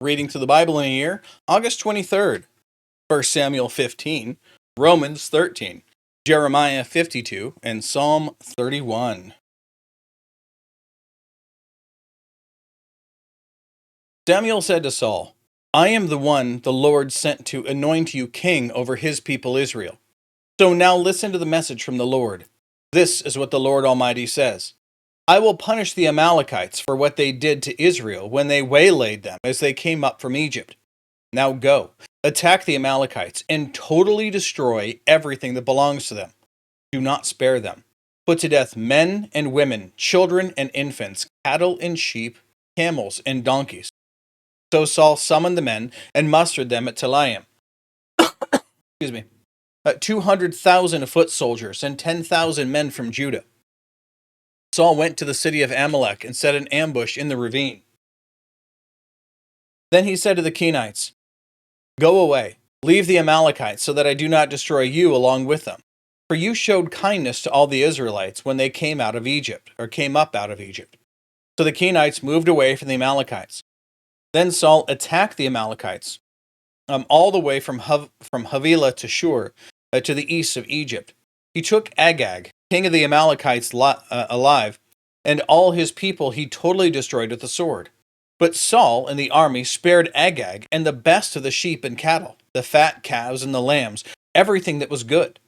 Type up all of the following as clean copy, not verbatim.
Reading through the Bible in a year, August 23rd, 1 Samuel 15, Romans 13, Jeremiah 52, and Psalm 31. Samuel said to Saul, I am the one the Lord sent to anoint you king over his people Israel. So now listen to the message from the Lord. This is what the Lord Almighty says. I will punish the Amalekites for what they did to Israel when they waylaid them as they came up from Egypt. Now go, attack the Amalekites, and totally destroy everything that belongs to them. Do not spare them. Put to death men and women, children and infants, cattle and sheep, camels and donkeys. So Saul summoned the men and mustered them at Telaim. 200,000 foot soldiers and 10,000 men from Judah. Saul went to the city of Amalek and set an ambush in the ravine. Then he said to the Kenites, Go away, leave the Amalekites, so that I do not destroy you along with them. For you showed kindness to all the Israelites when they came up out of Egypt. So the Kenites moved away from the Amalekites. Then Saul attacked the Amalekites, all the way from Havilah to Shur, to the east of Egypt. He took Agag, king of the Amalekites, alive, and all his people he totally destroyed with the sword. But Saul and the army spared Agag and the best of the sheep and cattle, the fat calves and the lambs, everything that was good.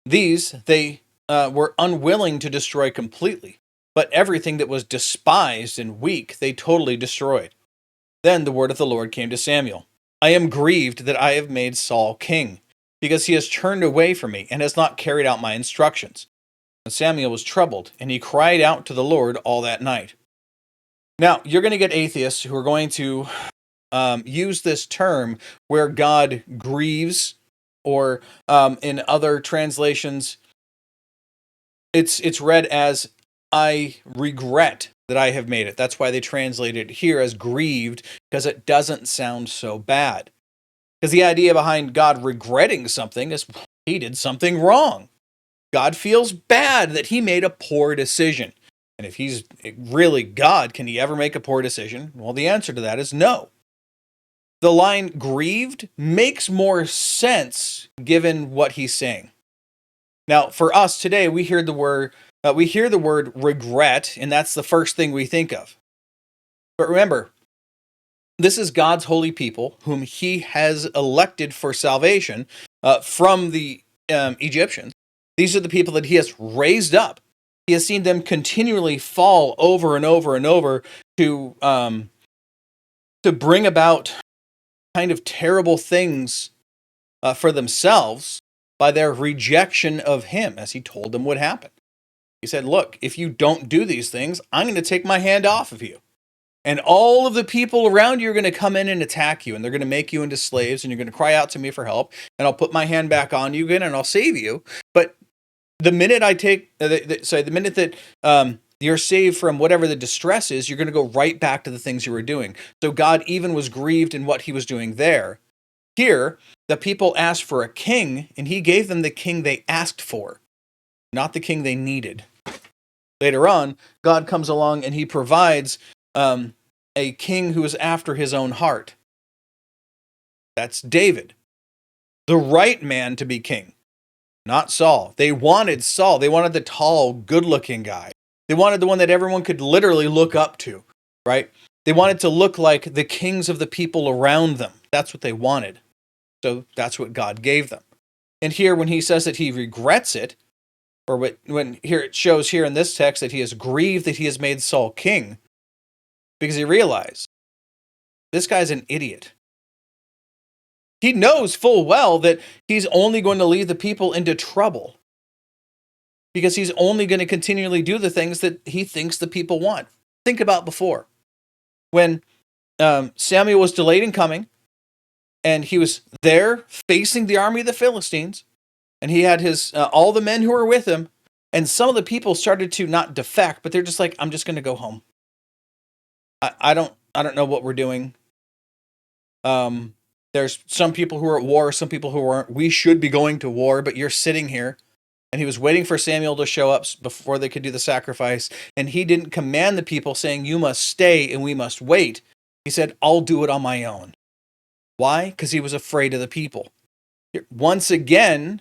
These they were unwilling to destroy completely, but everything that was despised and weak they totally destroyed. Then the word of the Lord came to Samuel. I am grieved that I have made Saul king, because he has turned away from me and has not carried out my instructions. And Samuel was troubled, and he cried out to the Lord all that night. Now, you're going to get atheists who are going to use this term where God grieves, or in other translations, it's read as, I regret that I have made it. That's why they translate it here as grieved, because it doesn't sound so bad. Because the idea behind God regretting something is he did something wrong. God feels bad that he made a poor decision. And if he's really God, can he ever make a poor decision? Well, the answer to that is no. The line grieved makes more sense given what he's saying. Now, for us today, we hear the word regret, and that's the first thing we think of. But remember, this is God's holy people whom he has elected for salvation from the Egyptians. These are the people that he has raised up. He has seen them continually fall over and over and over to bring about kind of terrible things for themselves by their rejection of him, as he told them would happen. He said, look, if you don't do these things, I'm going to take my hand off of you. And all of the people around you are going to come in and attack you, and they're going to make you into slaves, and you're going to cry out to me for help, and I'll put my hand back on you again, and I'll save you. But the minute the minute that you're saved from whatever the distress is, you're going to go right back to the things you were doing. So God even was grieved in what he was doing there. Here, the people asked for a king, and he gave them the king they asked for, not the king they needed. Later on, God comes along and he provides a king who is after his own heart. That's David, the right man to be king. Not Saul. They wanted Saul. They wanted the tall, good-looking guy. They wanted the one that everyone could literally look up to, right? They wanted to look like the kings of the people around them. That's what they wanted. So that's what God gave them. And here, when he says that he regrets it, or when here it shows here in this text that he is grieved that he has made Saul king, because he realized this guy's an idiot. He knows full well that he's only going to lead the people into trouble, because he's only going to continually do the things that he thinks the people want. Think about before, when Samuel was delayed in coming, and he was there facing the army of the Philistines, and he had his all the men who were with him, and some of the people started to not defect, but they're just like, I'm just going to go home. I don't know what we're doing. There's some people who are at war, some people who aren't. We should be going to war, but you're sitting here. And he was waiting for Samuel to show up before they could do the sacrifice. And he didn't command the people saying, you must stay and we must wait. He said, I'll do it on my own. Why? Because he was afraid of the people. Once again,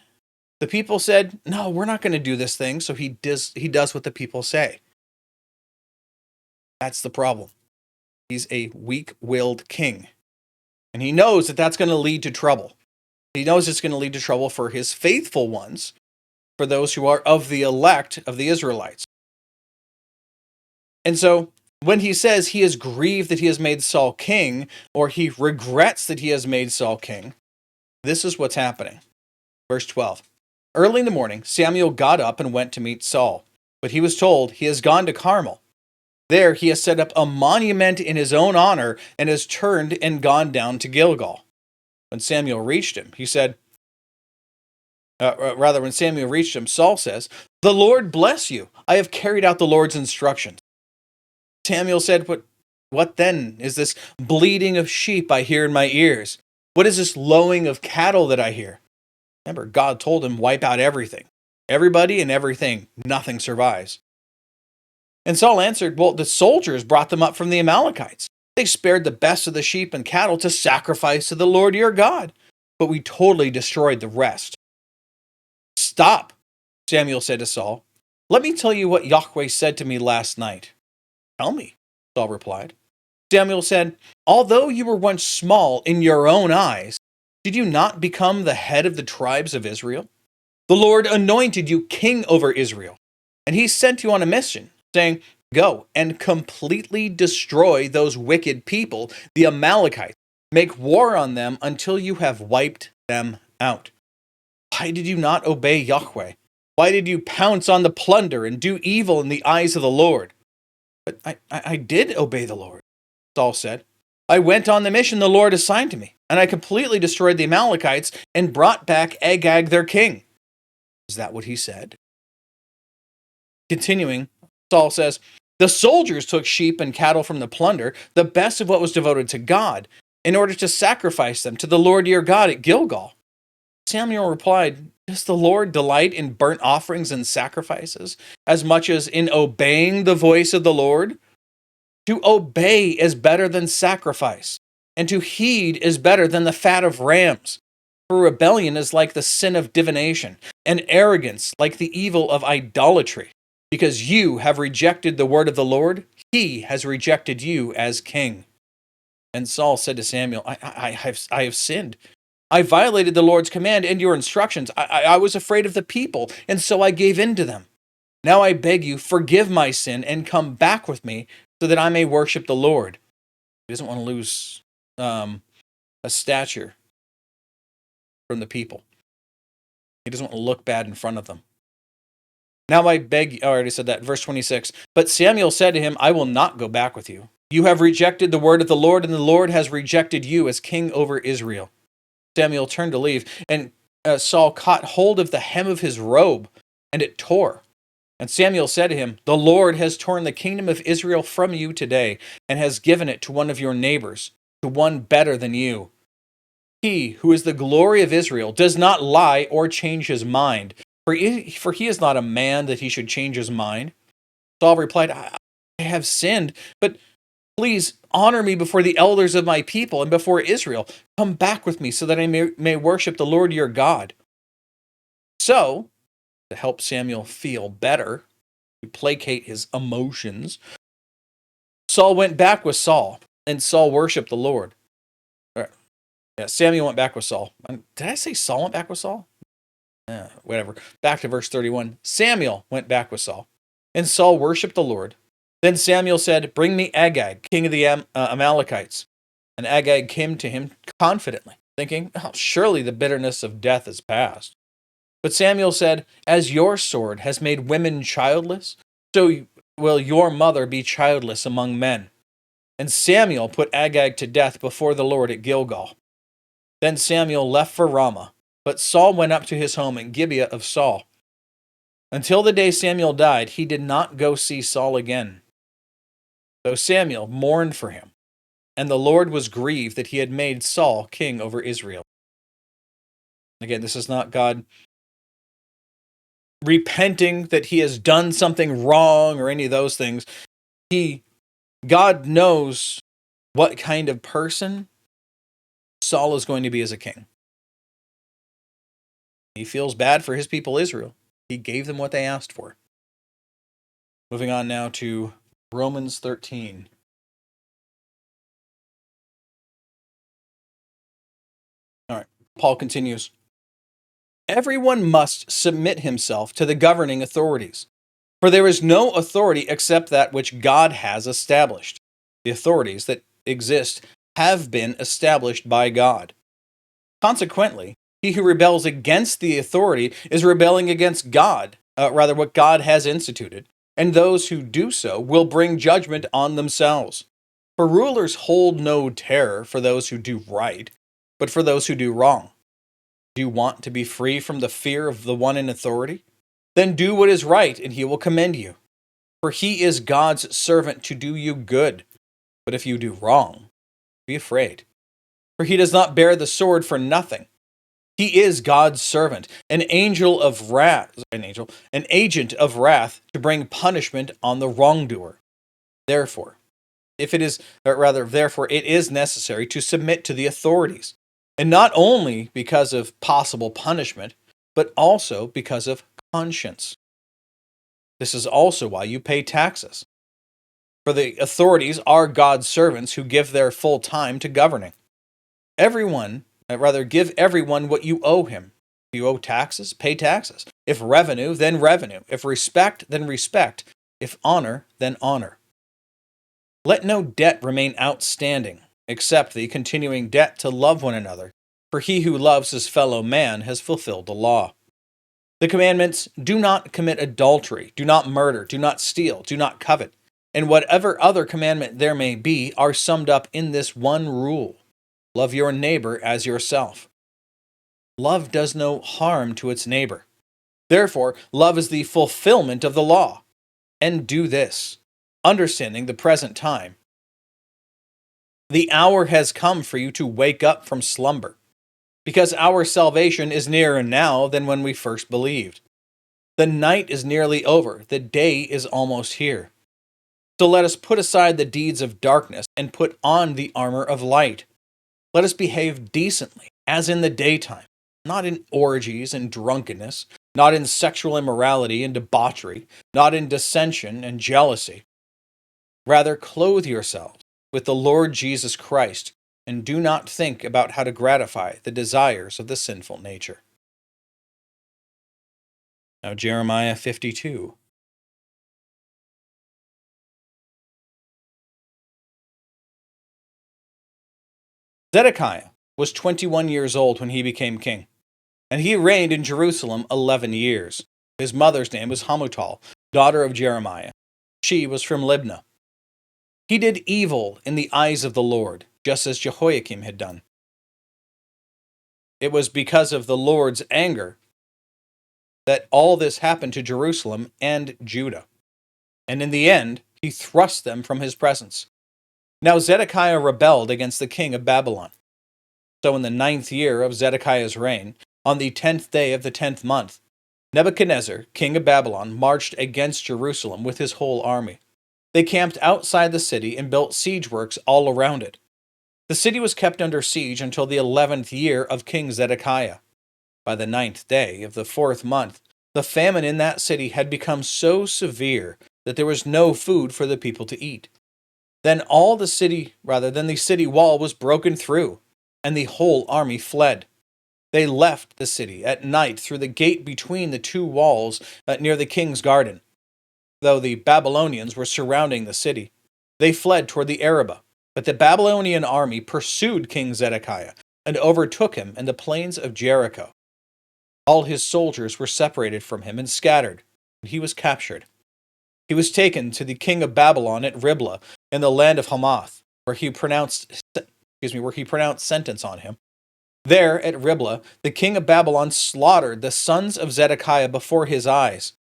the people said, no, we're not going to do this thing. So he does what the people say. That's the problem. He's a weak-willed king. And he knows that that's going to lead to trouble. He knows it's going to lead to trouble for his faithful ones, for those who are of the elect of the Israelites. And so when he says he is grieved that he has made Saul king, or he regrets that he has made Saul king, this is what's happening. Verse 12. Early in the morning, Samuel got up and went to meet Saul, but he was told he has gone to Carmel. There he has set up a monument in his own honor and has turned and gone down to Gilgal. When Samuel reached him, he said, when Samuel reached him, Saul says, "The Lord bless you. I have carried out the Lord's instructions." Samuel said, What then is this bleating of sheep I hear in my ears? What is this lowing of cattle that I hear? Remember, God told him, wipe out everything. Everybody and everything. Nothing survives. And Saul answered, well, the soldiers brought them up from the Amalekites. They spared the best of the sheep and cattle to sacrifice to the Lord your God. But we totally destroyed the rest. Stop, Samuel said to Saul. Let me tell you what Yahweh said to me last night. Tell me, Saul replied. Samuel said, although you were once small in your own eyes, did you not become the head of the tribes of Israel? The Lord anointed you king over Israel, and he sent you on a mission, saying, go and completely destroy those wicked people, the Amalekites. Make war on them until you have wiped them out. Why did you not obey Yahweh? Why did you pounce on the plunder and do evil in the eyes of the Lord? But I did obey the Lord, Saul said. I went on the mission the Lord assigned to me, and I completely destroyed the Amalekites and brought back Agag their king. Is that what he said? Continuing, Saul says, the soldiers took sheep and cattle from the plunder, the best of what was devoted to God, in order to sacrifice them to the Lord your God at Gilgal. Samuel replied, does the Lord delight in burnt offerings and sacrifices as much as in obeying the voice of the Lord? To obey is better than sacrifice, and to heed is better than the fat of rams. For rebellion is like the sin of divination, and arrogance like the evil of idolatry. Because you have rejected the word of the Lord, he has rejected you as king. And Saul said to Samuel, I have sinned. I violated the Lord's command and your instructions. I was afraid of the people, and so I gave in to them. Now I beg you, forgive my sin and come back with me so that I may worship the Lord. He doesn't want to lose a stature from the people. He doesn't want to look bad in front of them. Now I beg you, I already said that, verse 26. But Samuel said to him, I will not go back with you. You have rejected the word of the Lord, and the Lord has rejected you as king over Israel. Samuel turned to leave, and Saul caught hold of the hem of his robe, and it tore. And Samuel said to him, the Lord has torn the kingdom of Israel from you today, and has given it to one of your neighbors, to one better than you. He, who is the glory of Israel, does not lie or change his mind, for he is not a man that he should change his mind. Saul replied, I have sinned, but please honor me before the elders of my people and before Israel. Come back with me so that I may worship the Lord your God. So, to help Samuel feel better, to placate his emotions, Saul went back with Saul, and Saul worshiped the Lord. Yeah, Samuel went back with Saul. Did I say Saul went back with Saul? Whatever. Back to verse 31. Samuel went back with Saul, and Saul worshiped the Lord. Then Samuel said, bring me Agag, king of the Amalekites. And Agag came to him confidently, thinking, oh, surely the bitterness of death is past. But Samuel said, as your sword has made women childless, so will your mother be childless among men. And Samuel put Agag to death before the Lord at Gilgal. Then Samuel left for Ramah, but Saul went up to his home in Gibeah of Saul. Until the day Samuel died, he did not go see Saul again. So Samuel mourned for him, and the Lord was grieved that he had made Saul king over Israel. Again, this is not God repenting that he has done something wrong or any of those things. God knows what kind of person Saul is going to be as a king. He feels bad for his people Israel. He gave them what they asked for. Moving on now to Romans 13. All right, Paul continues. Everyone must submit himself to the governing authorities, for there is no authority except that which God has established. The authorities that exist have been established by God. Consequently, he who rebels against the authority is rebelling against God, what God has instituted, and those who do so will bring judgment on themselves. For rulers hold no terror for those who do right, but for those who do wrong. Do you want to be free from the fear of the one in authority? Then do what is right, and he will commend you. For he is God's servant to do you good. But if you do wrong, be afraid. For he does not bear the sword for nothing. He is God's servant, an agent of wrath to bring punishment on the wrongdoer. Therefore, therefore it is necessary to submit to the authorities, and not only because of possible punishment, but also because of conscience. This is also why you pay taxes. For the authorities are God's servants who give their full time to governing. Give everyone what you owe him. If you owe taxes, pay taxes. If revenue, then revenue. If respect, then respect. If honor, then honor. Let no debt remain outstanding, except the continuing debt to love one another, for he who loves his fellow man has fulfilled the law. The commandments: do not commit adultery, do not murder, do not steal, do not covet, and whatever other commandment there may be are summed up in this one rule: love your neighbor as yourself. Love does no harm to its neighbor. Therefore, love is the fulfillment of the law. And do this, understanding the present time. The hour has come for you to wake up from slumber, because our salvation is nearer now than when we first believed. The night is nearly over, the day is almost here. So let us put aside the deeds of darkness and put on the armor of light. Let us behave decently, as in the daytime, not in orgies and drunkenness, not in sexual immorality and debauchery, not in dissension and jealousy. Rather, clothe yourselves with the Lord Jesus Christ, and do not think about how to gratify the desires of the sinful nature. Now Jeremiah 52. Zedekiah was 21 years old when he became king, and he reigned in Jerusalem 11 years. His mother's name was Hamutal, daughter of Jeremiah. She was from Libnah. He did evil in the eyes of the Lord, just as Jehoiakim had done. It was because of the Lord's anger that all this happened to Jerusalem and Judah. And in the end, he thrust them from his presence. Now Zedekiah rebelled against the king of Babylon. So in the 9th year of Zedekiah's reign, on the 10th day of the 10th month, Nebuchadnezzar, king of Babylon, marched against Jerusalem with his whole army. They camped outside the city and built siege works all around it. The city was kept under siege until the 11th year of King Zedekiah. By the 9th day of the 4th month, the famine in that city had become so severe that there was no food for the people to eat. Then the city wall was broken through, and the whole army fled. They left the city at night through the gate between the two walls near the king's garden. Though the Babylonians were surrounding the city, they fled toward the Arabah. But the Babylonian army pursued King Zedekiah and overtook him in the plains of Jericho. All his soldiers were separated from him and scattered, and he was captured. He was taken to the king of Babylon at Riblah in the land of Hamath, where he pronounced sentence on him. There at Riblah, the king of Babylon slaughtered the sons of Zedekiah before his eyes.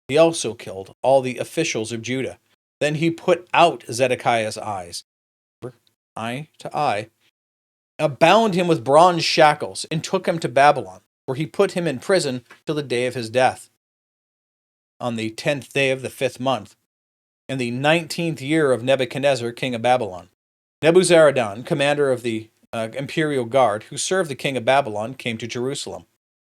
He also killed all the officials of Judah. Then he put out Zedekiah's eyes, eye to eye, bound him with bronze shackles, and took him to Babylon, where he put him in prison till the day of his death. On the 10th day of the 5th month, in the 19th year of Nebuchadnezzar, king of Babylon, Nebuzaradan, commander of the imperial guard who served the king of Babylon, came to Jerusalem.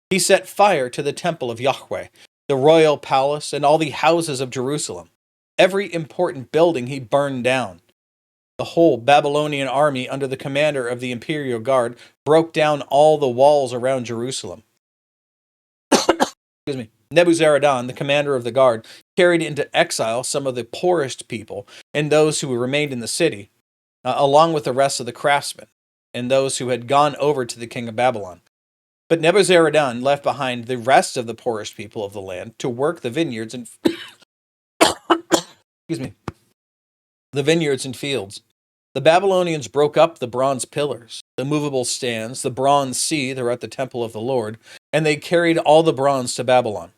He set fire to the temple of Yahweh, the royal palace, and all the houses of Jerusalem. Every important building he burned down. The whole Babylonian army under the commander of the imperial guard broke down all the walls around Jerusalem. Excuse me. Nebuzaradan, the commander of the guard, carried into exile some of the poorest people and those who remained in the city, along with the rest of the craftsmen and those who had gone over to the king of Babylon. But Nebuzaradan left behind the rest of the poorest people of the land to work the vineyards and excuse me, the vineyards and fields. The Babylonians broke up the bronze pillars, the movable stands, the bronze sea that were at the temple of the Lord, and they carried all the bronze to Babylon.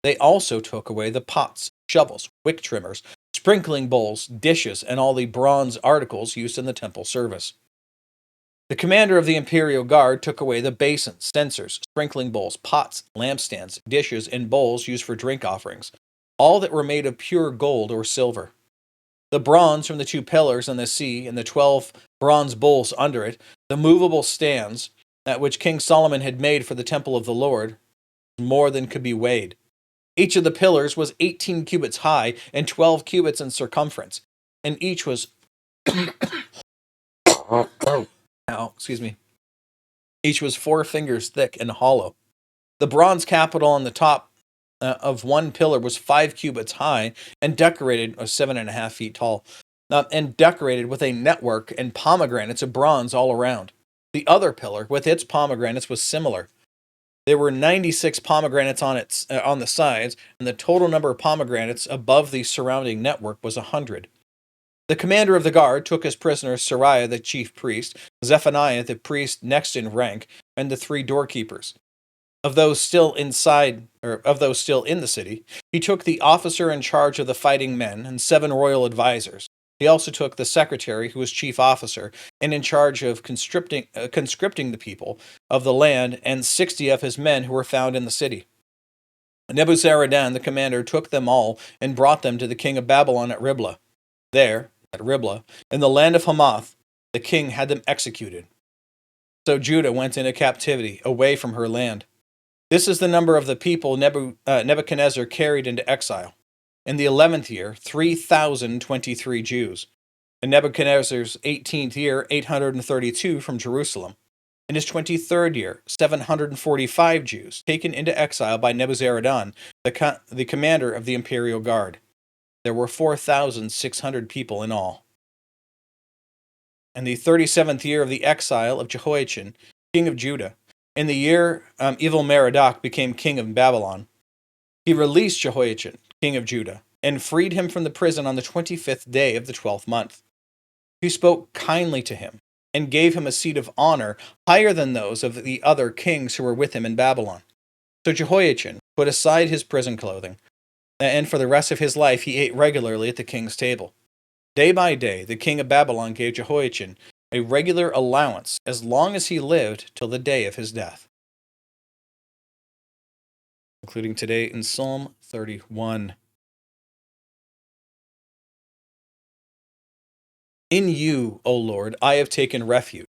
They also took away the pots, shovels, wick trimmers, sprinkling bowls, dishes, and all the bronze articles used in the temple service. The commander of the imperial guard took away the basins, censers, sprinkling bowls, pots, lampstands, dishes, and bowls used for drink offerings, all that were made of pure gold or silver. The bronze from the 2 pillars and the sea, and the 12 bronze bowls under it, the movable stands, which King Solomon had made for the temple of the Lord, more than could be weighed. Each of the pillars was 18 cubits high and 12 cubits in circumference, and each was each was 4 fingers thick and hollow. The bronze capital on the top of one pillar was 5 cubits high and decorated, or 7.5 feet tall, and decorated with a network and pomegranates of bronze all around. The other pillar, with its pomegranates, was similar. There were 96 pomegranates on the sides, and the total number of pomegranates above the surrounding network was 100. The commander of the guard took as prisoners Sariah the chief priest, Zephaniah the priest next in rank, and the 3 doorkeepers. Of those still in the city, he took the officer in charge of the fighting men and 7 royal advisors. He also took the secretary, who was chief officer and in charge of conscripting the people of the land, and 60 of his men who were found in the city. Nebuzaradan, the commander, took them all and brought them to the king of Babylon at Riblah. There, at Riblah, in the land of Hamath, the king had them executed. So Judah went into captivity, away from her land. This is the number of the people Nebuchadnezzar carried into exile. In the 11th year, 3,023 Jews. In Nebuchadnezzar's 18th year, 832 from Jerusalem. In his 23rd year, 745 Jews, taken into exile by Nebuzaradan, the commander of the imperial guard. There were 4,600 people in all. In the 37th year of the exile of Jehoiachin, king of Judah, in the year Evil-Merodach became king of Babylon, he released Jehoiachin, king of Judah, and freed him from the prison on the 25th day of the 12th month. He spoke kindly to him and gave him a seat of honor higher than those of the other kings who were with him in Babylon. So Jehoiachin put aside his prison clothing, and for the rest of his life he ate regularly at the king's table. Day by day, the king of Babylon gave Jehoiachin a regular allowance as long as he lived till the day of his death. Including today in Psalm 31. In you, O Lord, I have taken refuge.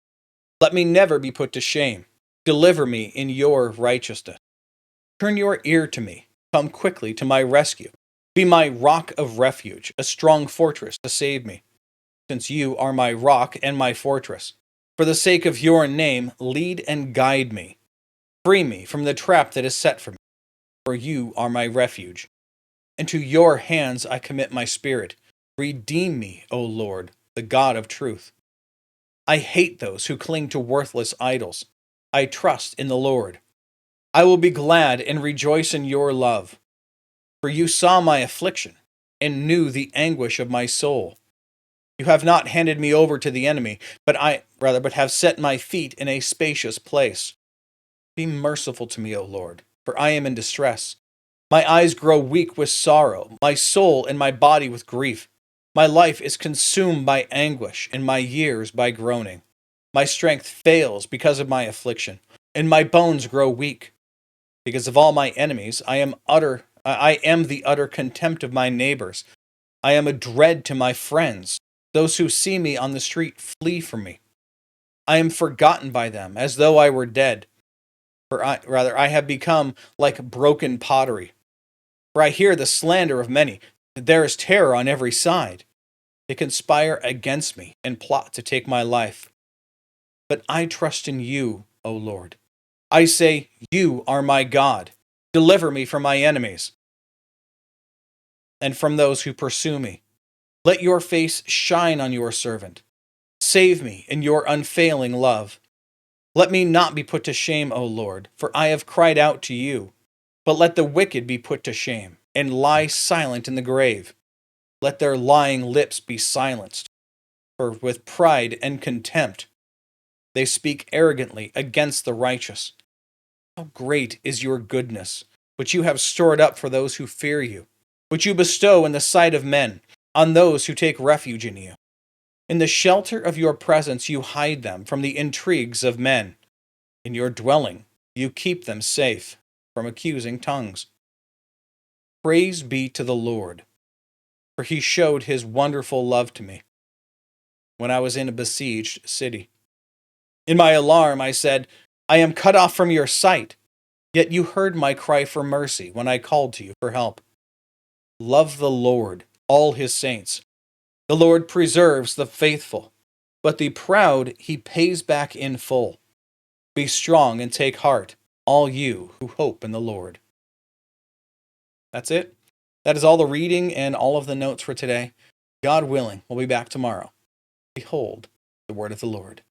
Let me never be put to shame. Deliver me in your righteousness. Turn your ear to me. Come quickly to my rescue. Be my rock of refuge, a strong fortress to save me. Since you are my rock and my fortress, for the sake of your name, lead and guide me. Free me from the trap that is set for me, for you are my refuge. Into your hands I commit my spirit. Redeem me, O Lord, the God of truth. I hate those who cling to worthless idols. I trust in the Lord. I will be glad and rejoice in your love. For you saw my affliction and knew the anguish of my soul. You have not handed me over to the enemy, but have set my feet in a spacious place. Be merciful to me, O Lord, for I am in distress. My eyes grow weak with sorrow, my soul and my body with grief. My life is consumed by anguish, and my years by groaning. My strength fails because of my affliction, and my bones grow weak. Because of all my enemies, I am the utter contempt of my neighbors. I am a dread to my friends. Those who see me on the street flee from me. I am forgotten by them, as though I were dead. I have become like broken pottery. For I hear the slander of many. There is terror on every side. They conspire against me and plot to take my life. But I trust in you, O Lord. I say, you are my God. Deliver me from my enemies and from those who pursue me. Let your face shine on your servant. Save me in your unfailing love. Let me not be put to shame, O Lord, for I have cried out to you. But let the wicked be put to shame and lie silent in the grave. Let their lying lips be silenced, for with pride and contempt they speak arrogantly against the righteous. How great is your goodness, which you have stored up for those who fear you, which you bestow in the sight of men, on those who take refuge in you. In the shelter of your presence you hide them from the intrigues of men. In your dwelling you keep them safe from accusing tongues. Praise be to the Lord, for he showed his wonderful love to me when I was in a besieged city. In my alarm I said, I am cut off from your sight. Yet you heard my cry for mercy when I called to you for help. Love the Lord, all his saints. The Lord preserves the faithful, but the proud he pays back in full. Be strong and take heart, all you who hope in the Lord. That's it. That is all the reading and all of the notes for today. God willing, we'll be back tomorrow. Behold, the word of the Lord.